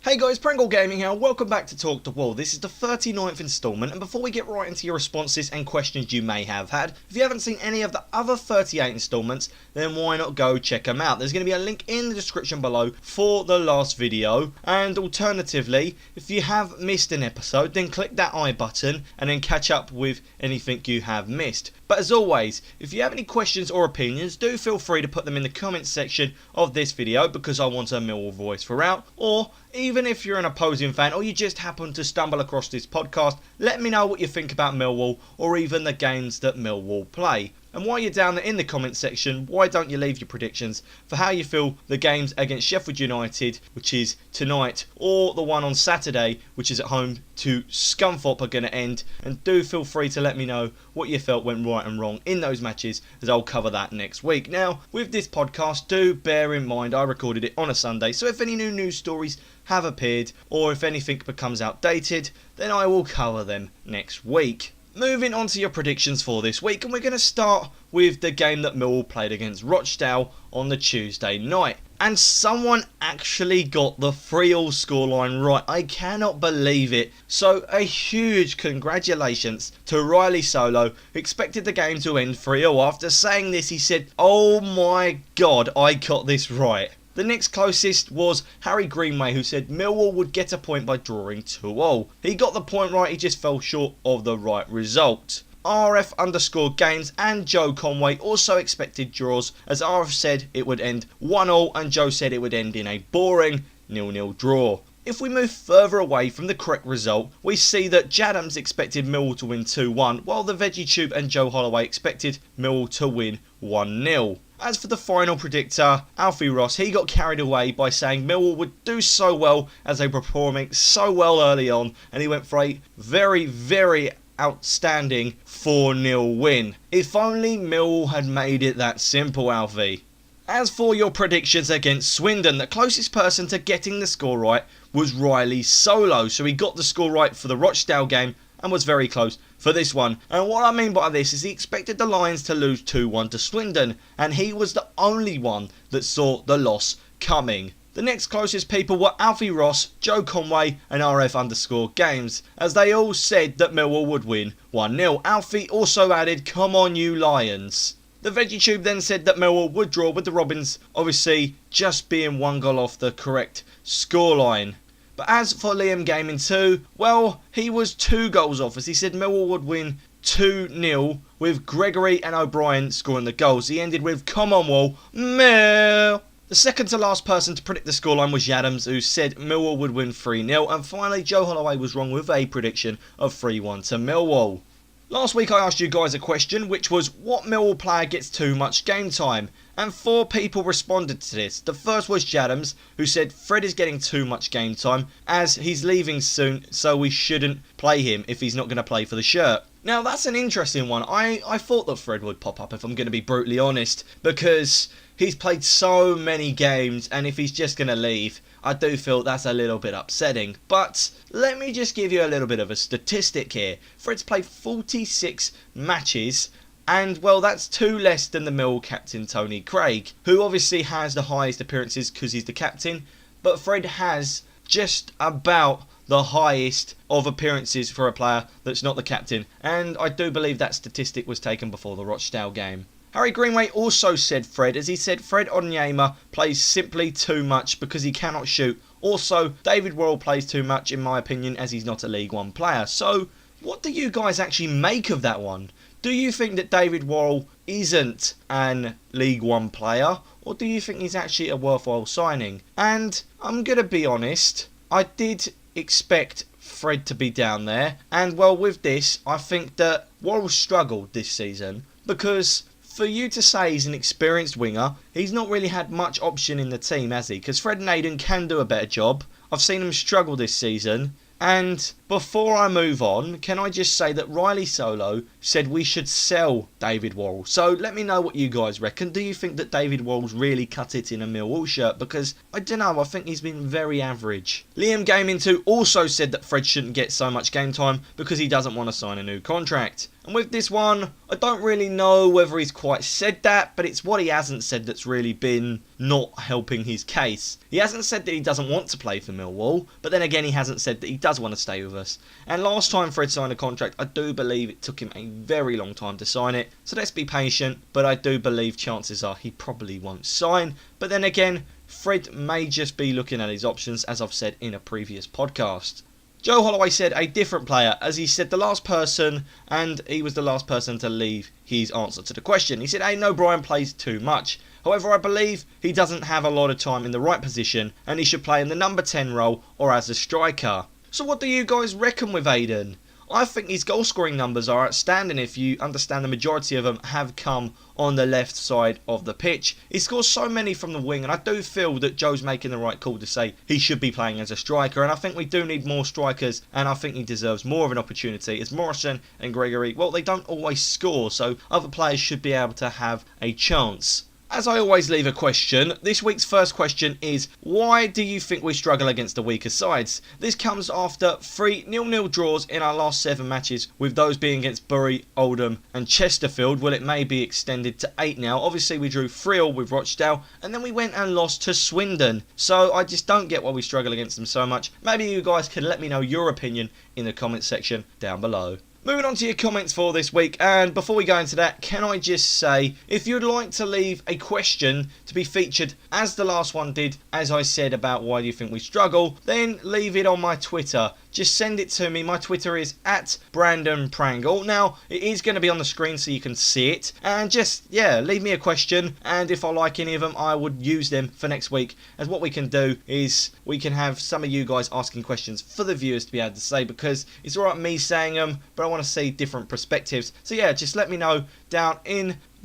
Hey guys, Prangell Gaming here, welcome back to Talk to Wall. This is the 39th instalment, and before we get right into your responses and questions you may have had, if you haven't seen any of the other 38 instalments, then why not go check them out. There's going to be a link in the description below for the last video, and alternatively, if you have missed an episode, then click that I button and then catch up with anything you have missed. But as always, if you have any questions or opinions, do feel free to put them in the comments section of this video, because I want a Millwall voice throughout, or even if you're an opposing fan or you just happen to stumble across this podcast, let me know what you think about Millwall or even the games that Millwall play. And while you're down there in the comments section, why don't you leave your predictions for how you feel the games against Sheffield United, which is tonight, or the one on Saturday, which is at home to Scunthorpe, are going to end. And do feel free to let me know what you felt went right and wrong in those matches, as I'll cover that next week. Now, with this podcast, do bear in mind I recorded it on a Sunday, so if any new news stories have appeared, or if anything becomes outdated, then I will cover them next week. Moving on to your predictions for this week, and we're going to start with the game that Millwall played against Rochdale on the Tuesday night. And someone actually got the 3-3 scoreline right. I cannot believe it. So a huge congratulations to Riley Solo, who expected the game to end 3-3. After saying this, he said, "Oh my god, I got this right." The next closest was Harry Greenway, who said Millwall would get a point by drawing 2-2. He got the point right, he just fell short of the right result. RF_games and Joe Conway also expected draws, as RF said it would end 1-1 and Joe said it would end in a boring 0-0 draw. If we move further away from the correct result, we see that Jadams expected Millwall to win 2-1, while the VeggieTube and Joe Holloway expected Millwall to win 1-0. As for the final predictor, Alfie Ross, he got carried away by saying Millwall would do so well as they were performing so well early on, and he went for a very outstanding 4-0 win. If only Millwall had made it that simple, Alfie. As for your predictions against Swindon, the closest person to getting the score right was Riley Solo, so he got the score right for the Rochdale game and was very close for this one. And what I mean by this is he expected the Lions to lose 2-1 to Swindon, and he was the only one that saw the loss coming. The next closest people were Alfie Ross, Joe Conway and RF_games, as they all said that Millwall would win 1-0. Alfie also added, "Come on you Lions." The VeggieTube then said that Millwall would draw, with the Robins obviously just being one goal off the correct scoreline. But as for Liam Gaming 2, well, he was 2 goals off, as he said Millwall would win 2-0 with Gregory and O'Brien scoring the goals. He ended with, "Come on Wall, Mill." The second to last person to predict the scoreline was Jadams, who said Millwall would win 3-0, and finally Joe Holloway was wrong with a prediction of 3-1 to Millwall. Last week I asked you guys a question, which was what Millwall player gets too much game time, and 4 people responded to this. The first was Jadams, who said Fred is getting too much game time as he's leaving soon, so we shouldn't play him if he's not going to play for the shirt. Now that's an interesting one. I thought that Fred would pop up, if I'm going to be brutally honest, because he's played so many games, and if he's just going to leave, I do feel that's a little bit upsetting. But let me just give you a little bit of a statistic here. Fred's played 46 matches, and well, that's 2 less than the Millwall captain Tony Craig, who obviously has the highest appearances because he's the captain, but Fred has just about the highest of appearances for a player that's not the captain, and I do believe that statistic was taken before the Rochdale game. Harry Greenway also said Fred, as he said Fred Onyema plays simply too much because he cannot shoot. Also, David Worrell plays too much in my opinion, as he's not a League One player. So, what do you guys actually make of that one? Do you think that David Worrell isn't an League One player, or do you think he's actually a worthwhile signing? And I'm going to be honest, I did expect Fred to be down there, and well, with this, I think that Worrell struggled this season, because for you to say he's an experienced winger, he's not really had much option in the team, has he? Because Fred Naden can do a better job. I've seen him struggle this season. But before I move on, can I just say that Riley Solo said we should sell David Worrell. So let me know what you guys reckon. Do you think that David Worrell's really cut it in a Millwall shirt? Because, I don't know, I think he's been very average. Liam Gaming 2 also said that Fred shouldn't get so much game time because he doesn't want to sign a new contract. And with this one, I don't really know whether he's quite said that, but it's what he hasn't said that's really been not helping his case. He hasn't said that he doesn't want to play for Millwall, but then again he hasn't said that he does want to stay with us. And last time Fred signed a contract, I do believe it took him a very long time to sign it, so let's be patient, but I do believe chances are he probably won't sign. But then again, Fred may just be looking at his options, as I've said in a previous podcast. Joe Holloway said a different player, as he said the last person, and he was the last person to leave his answer to the question. He said, I know Brian plays too much. However, I believe he doesn't have a lot of time in the right position, and he should play in the number 10 role or as a striker. So what do you guys reckon with Aiden? I think his goal scoring numbers are outstanding if you understand the majority of them have come on the left side of the pitch. He scores so many from the wing, and I do feel that Joe's making the right call to say he should be playing as a striker, and I think we do need more strikers, and I think he deserves more of an opportunity, as Morrison and Gregory, well, they don't always score, so other players should be able to have a chance. As I always leave a question, this week's first question is, why do you think we struggle against the weaker sides? This comes after 3 0-0 draws in our last 7 matches, with those being against Bury, Oldham and Chesterfield. Well, it may be extended to 8 now. Obviously, we drew 3-3 with Rochdale, and then we went and lost to Swindon. So I just don't get why we struggle against them so much. Maybe you guys can let me know your opinion in the comment section down below. Moving on to your comments for this week, and before we go into that, can I just say, if you'd like to leave a question to be featured as the last one did, as I said about why do you think we struggle, then leave it on my Twitter. Just send it to me. My Twitter is @BrandonPrangell. Now, it is going to be on the screen so you can see it. And just, yeah, leave me a question. And if I like any of them, I would use them for next week. As what we can do is we can have some of you guys asking questions for the viewers to be able to say. Because it's alright me saying them, but I want to see different perspectives. So yeah, just let me know down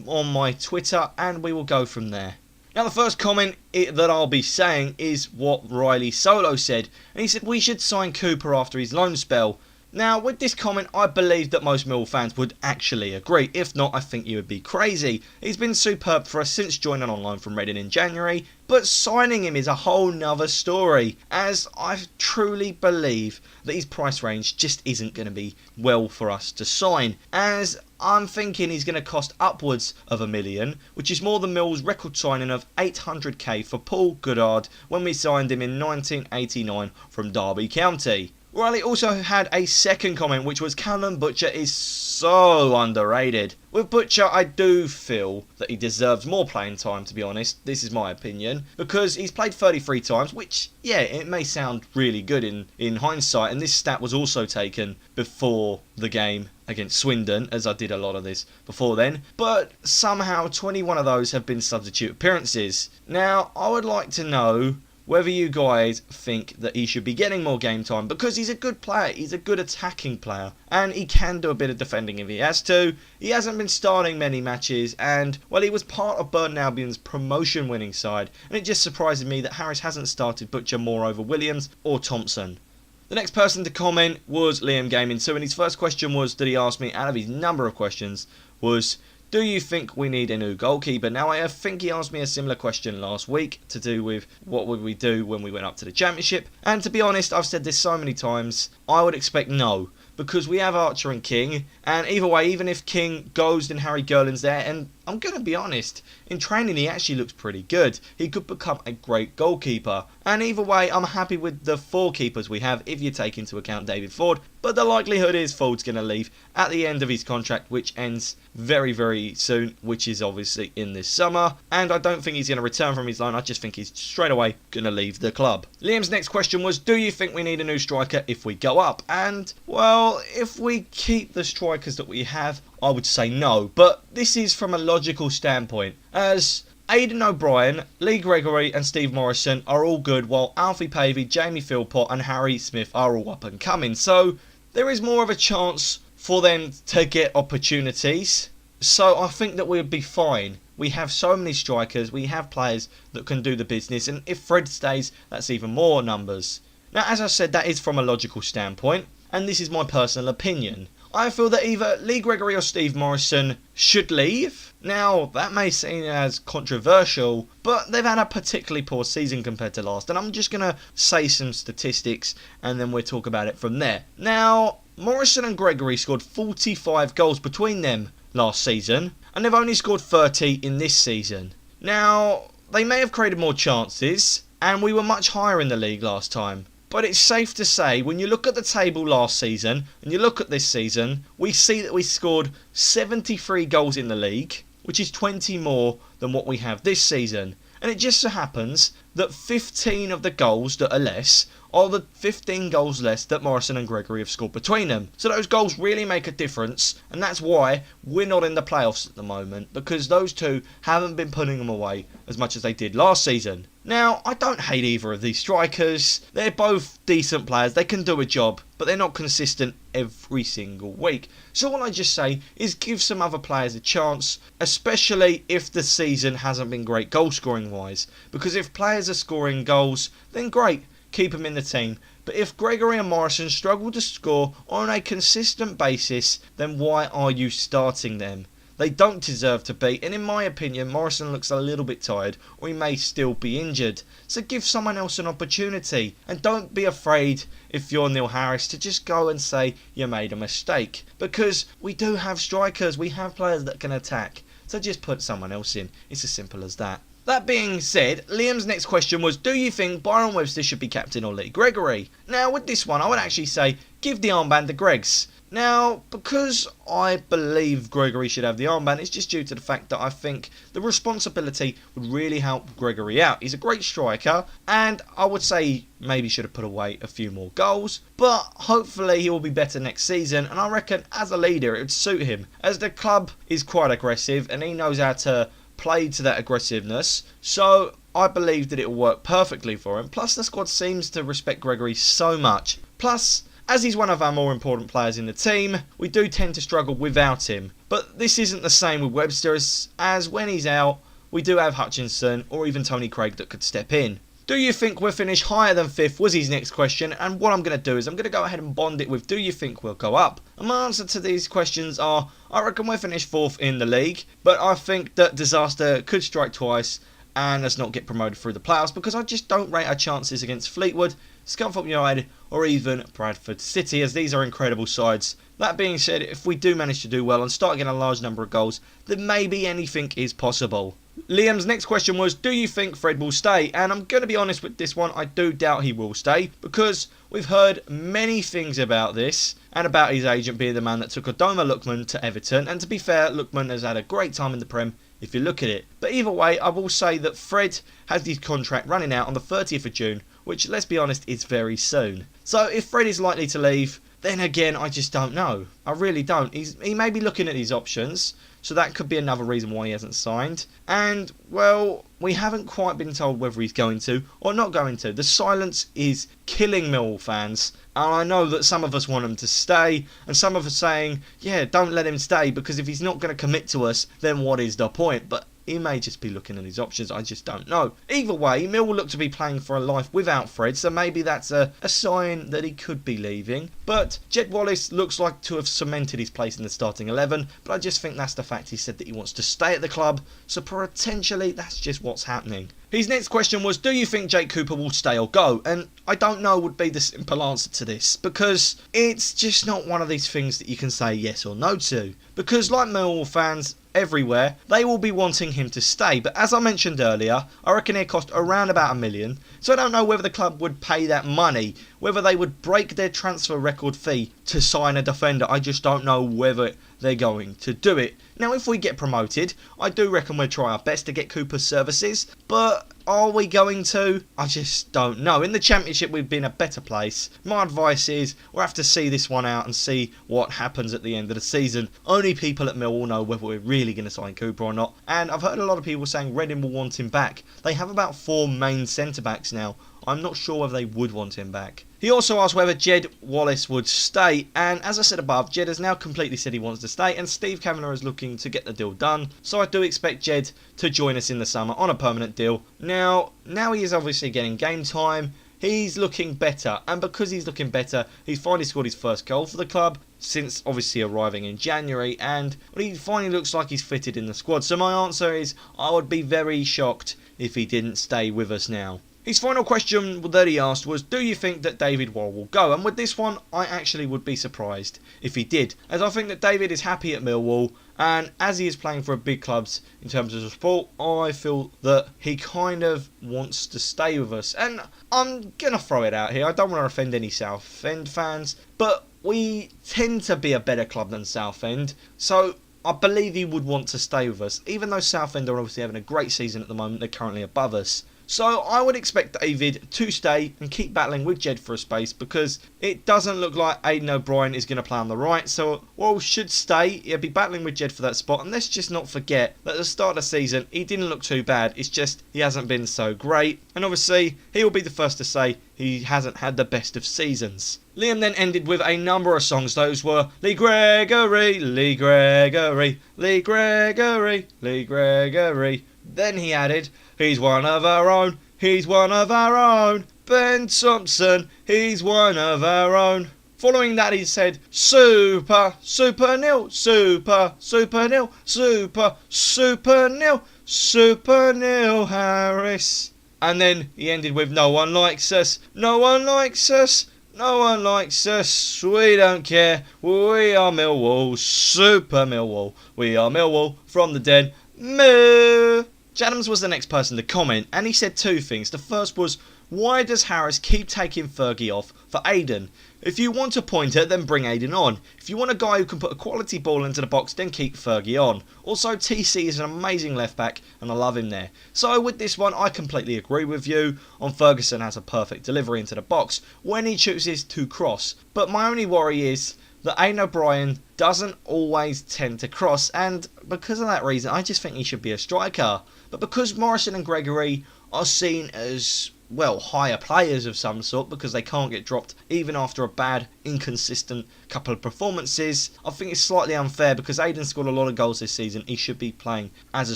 on my Twitter and we will go from there. Now the first comment that I'll be saying is what Riley Solo said, and he said we should sign Cooper after his loan spell. Now with this comment I believe that most Millwall fans would actually agree. If not, I think you would be crazy. He's been superb for us since joining on loan from Reading in January, but signing him is a whole nother story, as I truly believe that his price range just isn't going to be well for us to sign, as I'm thinking he's going to cost upwards of $1 million, which is more than Mill's record signing of $800k for Paul Goddard when we signed him in 1989 from Derby County. Riley also had a second comment, which was Callum Butcher is so underrated. With Butcher, I do feel that he deserves more playing time, to be honest. This is my opinion. Because he's played 33 times, which, yeah, it may sound really good in hindsight. And this stat was also taken before the game against Swindon, as I did a lot of this before then. But somehow 21 of those have been substitute appearances. Now, I would like to know whether you guys think that he should be getting more game time, because he's a good player, he's a good attacking player, and he can do a bit of defending if he has to. He hasn't been starting many matches, and, well, he was part of Burton Albion's promotion winning side, and it just surprises me that Harris hasn't started Butcher more over Williams or Thompson. The next person to comment was Liam Gaming 2, and his first question was, that he asked me, out of his number of questions, was, do you think we need a new goalkeeper? Now, I think he asked me a similar question last week to do with what would we do when we went up to the Championship. And to be honest, I've said this so many times, I would expect no. Because we have Archer and King, and either way, even if King goes, then Harry Gerland's there, and I'm going to be honest, in training he actually looks pretty good. He could become a great goalkeeper. And either way, I'm happy with the 4 keepers we have, if you take into account David Ford. But the likelihood is Ford's going to leave at the end of his contract, which ends very, very soon, which is obviously in this summer. And I don't think he's going to return from his loan, I just think he's straight away going to leave the club. Liam's next question was, do you think we need a new striker if we go up? And, well, if we keep the strikers that we have, I would say no. But this is from a logical standpoint, as Aidan O'Brien, Lee Gregory and Steve Morrison are all good, while Alfie Pavey, Jamie Philpott and Harry Smith are all up and coming. So there is more of a chance for them to get opportunities. So I think that we'll be fine. We have so many strikers, we have players that can do the business, and if Fred stays, that's even more numbers. Now, as I said, that is from a logical standpoint. and this is my personal opinion. I feel that either Lee Gregory or Steve Morrison should leave. Now, that may seem as controversial, but they've had a particularly poor season compared to last, and I'm just going to say some statistics and then we'll talk about it from there. Now, Morrison and Gregory scored 45 goals between them last season, and they've only scored 30 in this season. Now, they may have created more chances, and we were much higher in the league last time. But it's safe to say, when you look at the table last season, and you look at this season, we see that we scored 73 goals in the league, which is 20 more than what we have this season. And it just so happens that 15 of the goals that are less are the 15 goals less that Morrison and Gregory have scored between them. So those goals really make a difference, and that's why we're not in the playoffs at the moment, because those two haven't been putting them away as much as they did last season. Now, I don't hate either of these strikers. They're both decent players, they can do a job, but they're not consistent every single week. So all I just say is give some other players a chance, especially if the season hasn't been great goal scoring wise. Because if players are scoring goals, then great, keep them in the team. But if Gregory and Morrison struggle to score on a consistent basis, then why are you starting them? They don't deserve to be, and in my opinion, Morrison looks a little bit tired, or he may still be injured. So give someone else an opportunity, and don't be afraid, if you're Neil Harris, to just go and say you made a mistake. Because we do have strikers, we have players that can attack. So just put someone else in. It's as simple as that. That being said, Liam's next question was, do you think Byron Webster should be captain or Lee Gregory? Now, with this one, I would actually say, give the armband to Gregs. Now, because I believe Gregory should have the armband, it's just due to the fact that I think the responsibility would really help Gregory out. He's a great striker, and I would say maybe should have put away a few more goals, but hopefully he will be better next season, and I reckon as a leader it would suit him, as the club is quite aggressive and he knows how to play to that aggressiveness, so I believe that it will work perfectly for him. Plus the squad seems to respect Gregory so much. Plus, as he's one of our more important players in the team, we do tend to struggle without him. But this isn't the same with Webster, as when he's out, we do have Hutchinson or even Tony Craig that could step in. Do you think we'll finish higher than 5th was his next question, and what I'm going to do is I'm going to go ahead and bond it with, do you think we'll go up? And my answer to these questions are, I reckon we'll finish 4th in the league, but I think that disaster could strike twice and us not get promoted through the playoffs, because I just don't rate our chances against Fleetwood, Scunthorpe United or even Bradford City, as these are incredible sides. That being said, if we do manage to do well and start getting a large number of goals, then maybe anything is possible. Liam's next question was, do you think Fred will stay? And I'm going to be honest with this one, I do doubt he will stay, because we've heard many things about this and about his agent being the man that took Adoma Lookman to Everton, and to be fair, Lookman has had a great time in the Prem if you look at it. But either way, I will say that Fred has his contract running out on the 30th of June, which, let's be honest, is very soon. So if Fred is likely to leave, then again, I just don't know. I really don't. He may be looking at his options, so that could be another reason why he hasn't signed. And, well, we haven't quite been told whether he's going to or not going to. The silence is killing Millwall fans. And I know that some of us want him to stay, and some of us saying, yeah, don't let him stay, because if he's not going to commit to us, then what is the point? But he may just be looking at his options, I just don't know. Either way, Mill will look to be playing for a life without Fred, so maybe that's a sign that he could be leaving. But Jed Wallace looks like to have cemented his place in the starting 11, but I just think that's the fact he said that he wants to stay at the club, so potentially that's just what's happening. His next question was, do you think Jake Cooper will stay or go? And I don't know would be the simple answer to this, because it's just not one of these things that you can say yes or no to. Because like Millwall fans everywhere, they will be wanting him to stay. But as I mentioned earlier, I reckon it cost around about $1 million. So I don't know whether the club would pay that money, whether they would break their transfer record fee to sign a defender. I just don't know whether they're going to do it. Now, if we get promoted, I do reckon we'll try our best to get Cooper's services, but are we going to? I just don't know. In the Championship, we've been a better place. My advice is we'll have to see this one out and see what happens at the end of the season. Only people at Millwall know whether we're really going to sign Cooper or not, and I've heard a lot of people saying Reading will want him back. They have about 4 main centre-backs now. I'm not sure whether they would want him back. He also asked whether Jed Wallace would stay, and as I said above, Jed has now completely said he wants to stay, and Steve Kavanagh is looking to get the deal done, so I do expect Jed to join us in the summer on a permanent deal. Now he is obviously getting game time, he's looking better. And because he's looking better, he's finally scored his first goal for the club since obviously arriving in January, and he finally looks like he's fitted in the squad. So my answer is I would be very shocked if he didn't stay with us now. His final question that he asked was, do you think that David Wall will go? And with this one, I actually would be surprised if he did, as I think that David is happy at Millwall, and as he is playing for big clubs in terms of the sport, I feel that he kind of wants to stay with us. And I'm going to throw it out here, I don't want to offend any Southend fans, but we tend to be a better club than Southend, so I believe he would want to stay with us, even though Southend are obviously having a great season at the moment. They're currently above us. So I would expect David to stay and keep battling with Jed for a space, because it doesn't look like Aidan O'Brien is going to play on the right. So Wall should stay. He'll be battling with Jed for that spot. And let's just not forget that at the start of the season, he didn't look too bad. It's just he hasn't been so great. And obviously, he will be the first to say he hasn't had the best of seasons. Liam then ended with a number of songs. Those were Lee Gregory, Lee Gregory, Lee Gregory, Lee Gregory. Then he added, he's one of our own, he's one of our own. Ben Thompson, he's one of our own. Following that he said, super, super nil, super, super nil, super, super nil, super nil Harris. And then he ended with, no one likes us, no one likes us, no one likes us, we don't care, we are Millwall, super Millwall, we are Millwall from the den, Moo. Jadams was the next person to comment, and he said two things. The first was, why does Harris keep taking Fergie off for Aidan? If you want a pointer, then bring Aidan on. If you want a guy who can put a quality ball into the box, then keep Fergie on. Also, TC is an amazing left back, and I love him there. So with this one, I completely agree with you on Ferguson has a perfect delivery into the box when he chooses to cross. But my only worry is that Aidan O'Brien doesn't always tend to cross, and because of that reason, I just think he should be a striker. But because Morrison and Gregory are seen as, well, higher players of some sort, because they can't get dropped even after a bad, inconsistent couple of performances, I think it's slightly unfair, because Aidan scored a lot of goals this season. He should be playing as a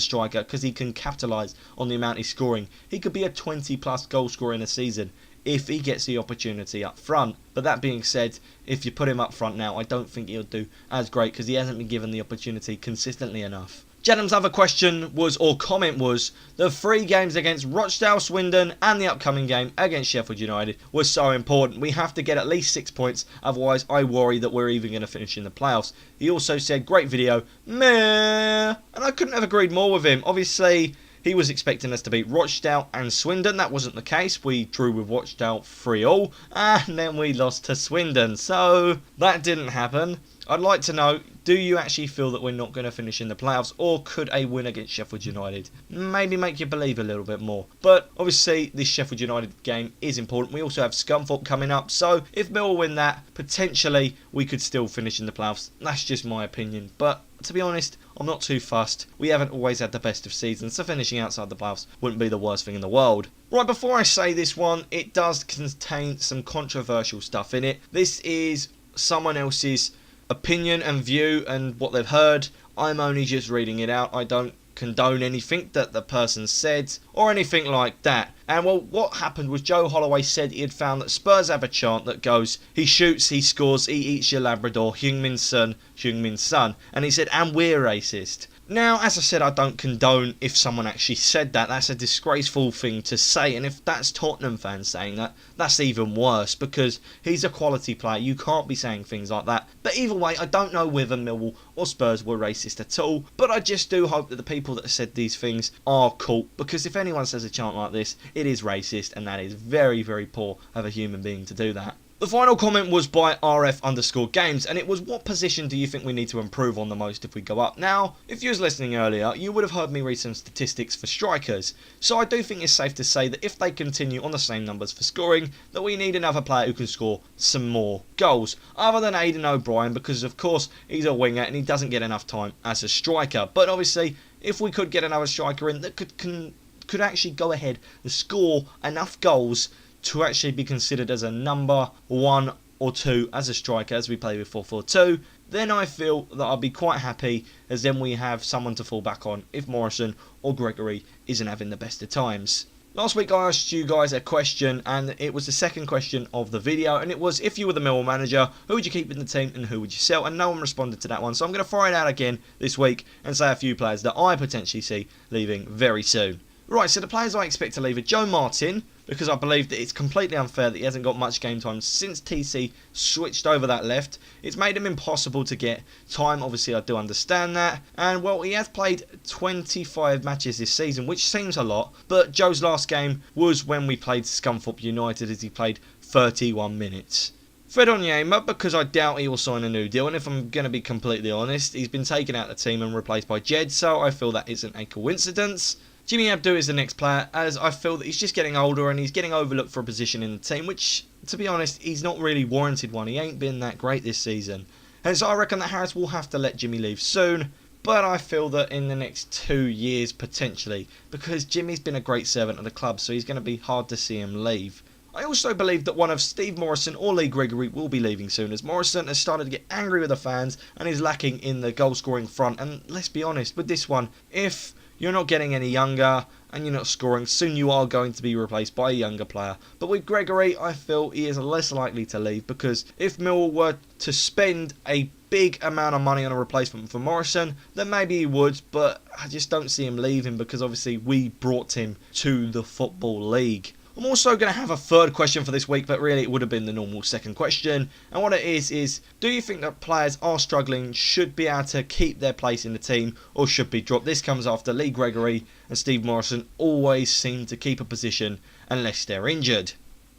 striker because he can capitalise on the amount he's scoring. He could be a 20 plus goal scorer in a season if he gets the opportunity up front. But that being said, if you put him up front now, I don't think he'll do as great because he hasn't been given the opportunity consistently enough. Jadam's other question was, or comment was, the 3 games against Rochdale, Swindon and the upcoming game against Sheffield United was so important. We have to get at least 6 points, otherwise I worry that we're even going to finish in the playoffs. He also said, great video, meh, and I couldn't have agreed more with him. Obviously, he was expecting us to beat Rochdale and Swindon. That wasn't the case. We drew with Rochdale 3-3, and then we lost to Swindon. So that didn't happen. I'd like to know, do you actually feel that we're not going to finish in the playoffs, or could a win against Sheffield United maybe make you believe a little bit more? But obviously this Sheffield United game is important. We also have Scunthorpe coming up, so if Millwall win that, potentially we could still finish in the playoffs. That's just my opinion, but to be honest, I'm not too fussed. We haven't always had the best of seasons, so finishing outside the playoffs wouldn't be the worst thing in the world. Right, before I say this one, it does contain some controversial stuff in it. This is someone else's opinion and view and what they've heard. I'm only just reading it out. I don't condone anything that the person said or anything like that. And well, what happened was Joe Holloway said he had found that Spurs have a chant that goes, he shoots, he scores, he eats your Labrador, Heung-min Son, Heung-min Son. And he said, and we're racist. Now, as I said, I don't condone if someone actually said that. That's a disgraceful thing to say. And if that's Tottenham fans saying that, that's even worse, because he's a quality player. You can't be saying things like that. But either way, I don't know whether Millwall or Spurs were racist at all. But I just do hope that the people that said these things are caught, because if anyone says a chant like this, it is racist, and that is very, very poor of a human being to do that. The final comment was by RF_games, and it was, what position do you think we need to improve on the most if we go up? Now, if you was listening earlier, you would have heard me read some statistics for strikers. So I do think it's safe to say that if they continue on the same numbers for scoring, that we need another player who can score some more goals, other than Aidan O'Brien, because of course he's a winger and he doesn't get enough time as a striker. But obviously, if we could get another striker in that could actually go ahead and score enough goals to actually be considered as a number 1 or 2 as a striker, as we play with 4-4-2, then I feel that I'll be quite happy, as then we have someone to fall back on if Morrison or Gregory isn't having the best of times. Last week I asked you guys a question, and it was the second question of the video, and it was, if you were the Millwall manager, who would you keep in the team and who would you sell? And no one responded to that one, so I'm going to throw it out again this week and say a few players that I potentially see leaving very soon. Right, so the players I expect to leave are Joe Martin, because I believe that it's completely unfair that he hasn't got much game time since TC switched over that left. It's made him impossible to get time, obviously I do understand that. And well, he has played 25 matches this season, which seems a lot, but Joe's last game was when we played Scunthorpe United, as he played 31 minutes. Fred Onyema, because I doubt he will sign a new deal, and if I'm going to be completely honest, he's been taken out of the team and replaced by Jed, so I feel that isn't a coincidence. Jimmy Abdou is the next player, as I feel that he's just getting older and he's getting overlooked for a position in the team, which, to be honest, he's not really warranted one. He ain't been that great this season. And so I reckon that Harris will have to let Jimmy leave soon, but I feel that in the next 2 years, potentially, because Jimmy's been a great servant of the club, so he's going to be hard to see him leave. I also believe that one of Steve Morrison or Lee Gregory will be leaving soon, as Morrison has started to get angry with the fans and is lacking in the goal scoring front. And let's be honest, with this one, if you're not getting any younger and you're not scoring, soon you are going to be replaced by a younger player. But with Gregory, I feel he is less likely to leave, because if Millwall were to spend a big amount of money on a replacement for Morrison, then maybe he would, but I just don't see him leaving, because obviously we brought him to the Football League. I'm also going to have a third question for this week, but really it would have been the normal second question. And what it is, do you think that players are struggling, should be able to keep their place in the team, or should be dropped? This comes after Lee Gregory and Steve Morrison always seem to keep a position unless they're injured.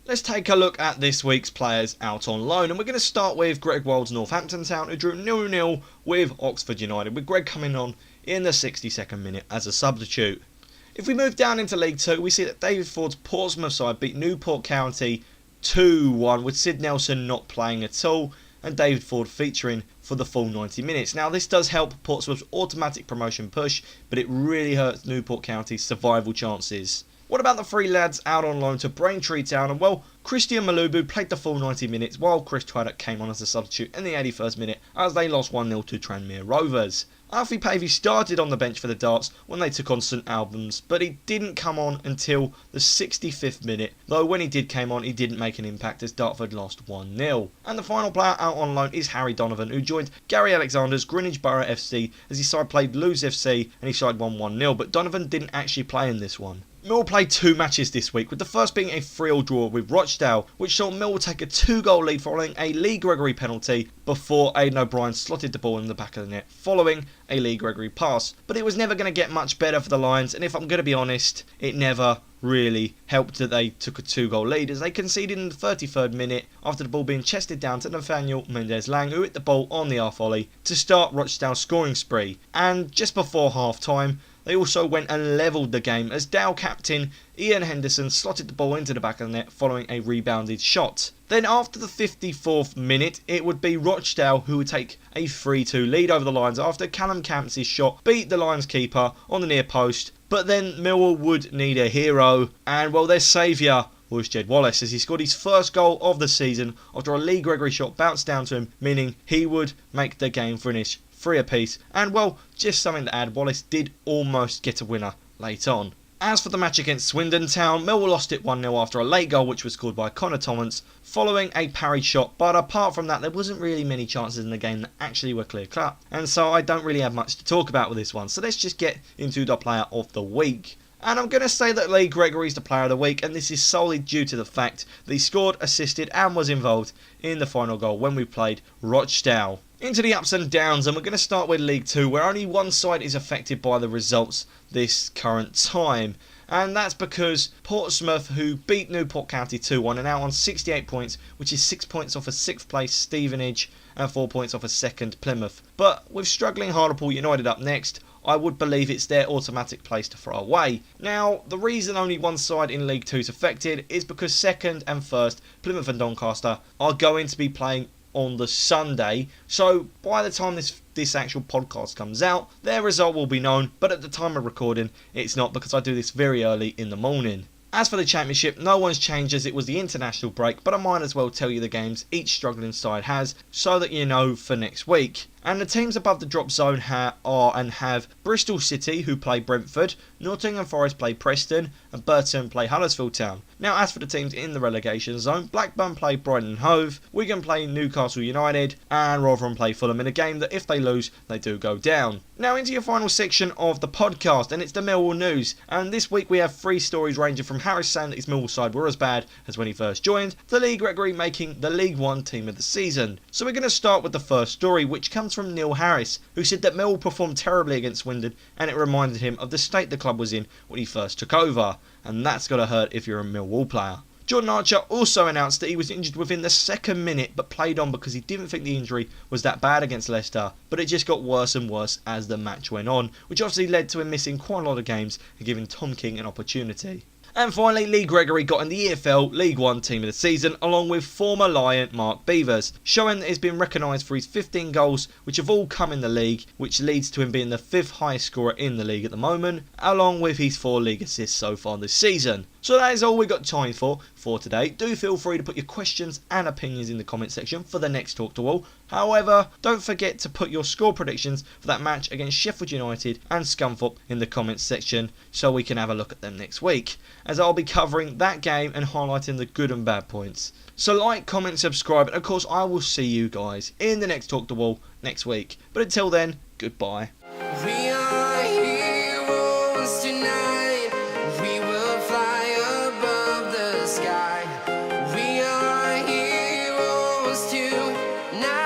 Let's take a look at this week's players out on loan, and we're going to start with Greg Wild's Northampton Town, who drew 0-0 with Oxford United, with Greg coming on in the 62nd minute as a substitute. If we move down into League 2, we see that David Ford's Portsmouth side beat Newport County 2-1, with Sid Nelson not playing at all and David Ford featuring for the full 90 minutes. Now, this does help Portsmouth's automatic promotion push, but it really hurts Newport County's survival chances. What about the three lads out on loan to Braintree Town? And well, Christian Malubu played the full 90 minutes, while Chris Twaddock came on as a substitute in the 81st minute as they lost 1-0 to Tranmere Rovers. Alfie Pavey started on the bench for the Darts when they took on St Albans, but he didn't come on until the 65th minute, though when he did come on he didn't make an impact as Dartford lost 1-0. And the final player out on loan is Harry Donovan, who joined Gary Alexander's Greenwich Borough FC as his side played Lewes FC and his side won 1-0, but Donovan didn't actually play in this one. Millwall played 2 matches this week, with the first being a 3-3 draw with Rochdale, which saw Millwall take a 2-goal lead following a Lee Gregory penalty before Aidan O'Brien slotted the ball in the back of the net following a Lee Gregory pass. But it was never going to get much better for the Lions, and if I'm going to be honest, it never really helped that they took a 2-goal lead, as they conceded in the 33rd minute after the ball being chested down to Nathaniel Mendez-Lang, who hit the ball on the half volley to start Rochdale's scoring spree. And just before half time, they also went and levelled the game as Dale captain Ian Henderson slotted the ball into the back of the net following a rebounded shot. Then after the 54th minute, it would be Rochdale who would take a 3-2 lead over the Lions after Callum Camps' shot beat the Lions keeper on the near post. But then Millwall would need a hero, and well, their saviour was Jed Wallace, as he scored his first goal of the season after a Lee Gregory shot bounced down to him, meaning he would make the game finish 3 apiece. And well, just something to add, Wallace did almost get a winner late on. As for the match against Swindon Town, Millwall lost it 1-0 after a late goal which was scored by Connor Thomas following a parry shot, but apart from that there wasn't really many chances in the game that actually were clear cut, and so I don't really have much to talk about with this one, so let's just get into the player of the week. And I'm going to say that Lee Gregory is the player of the week, and this is solely due to the fact that he scored, assisted and was involved in the final goal when we played Rochdale. Into the ups and downs, and we're going to start with League 2, where only one side is affected by the results this current time. And that's because Portsmouth, who beat Newport County 2-1, are now on 68 points, which is 6 points off a 6th place Stevenage and 4 points off a 2nd Plymouth. But with struggling Hartlepool United up next, I would believe it's their automatic place to throw away. Now, the reason only one side in League 2 is affected is because 2nd and 1st, Plymouth and Doncaster, are going to be playing on the Sunday, so by the time this actual podcast comes out, their result will be known, but at the time of recording, it's not, because I do this very early in the morning. As for the Championship, no one's changed as it was the international break, but I might as well tell you the games each struggling side has, so that you know for next week. And the teams above the drop zone have Bristol City, who play Brentford, Nottingham Forest play Preston, and Burton play Huddersfield Town. Now, as for the teams in the relegation zone, Blackburn play Brighton and Hove, Wigan play Newcastle United, and Rotherham play Fulham in a game that if they lose, they do go down. Now into your final section of the podcast, and it's the Millwall news. And this week we have 3 stories ranging from Harris saying that his Millwall side were as bad as when he first joined, to Lee Gregory making the League One team of the season. So we're going to start with the first story, which comes from Neil Harris, who said that Millwall performed terribly against Swindon, and it reminded him of the state the club was in when he first took over. And that's got to hurt if you're a Millwall player. Jordan Archer also announced that he was injured within the second minute but played on because he didn't think the injury was that bad against Leicester, but it just got worse and worse as the match went on, which obviously led to him missing quite a lot of games and giving Tom King an opportunity. And finally, Lee Gregory got in the EFL League One team of the season along with former Lion Mark Beavers, showing that he's been recognised for his 15 goals which have all come in the league, which leads to him being the 5th highest scorer in the league at the moment, along with his 4 league assists so far this season. So that is all we got time for today. Do feel free to put your questions and opinions in the comment section for the next Talk to Wall. However, don't forget to put your score predictions for that match against Sheffield United and Scunthorpe in the comments section so we can have a look at them next week, as I'll be covering that game and highlighting the good and bad points. So like, comment, subscribe, and of course I will see you guys in the next Talk to Wall next week. But until then, goodbye. We are heroes tonight. Sky. We are heroes tonight.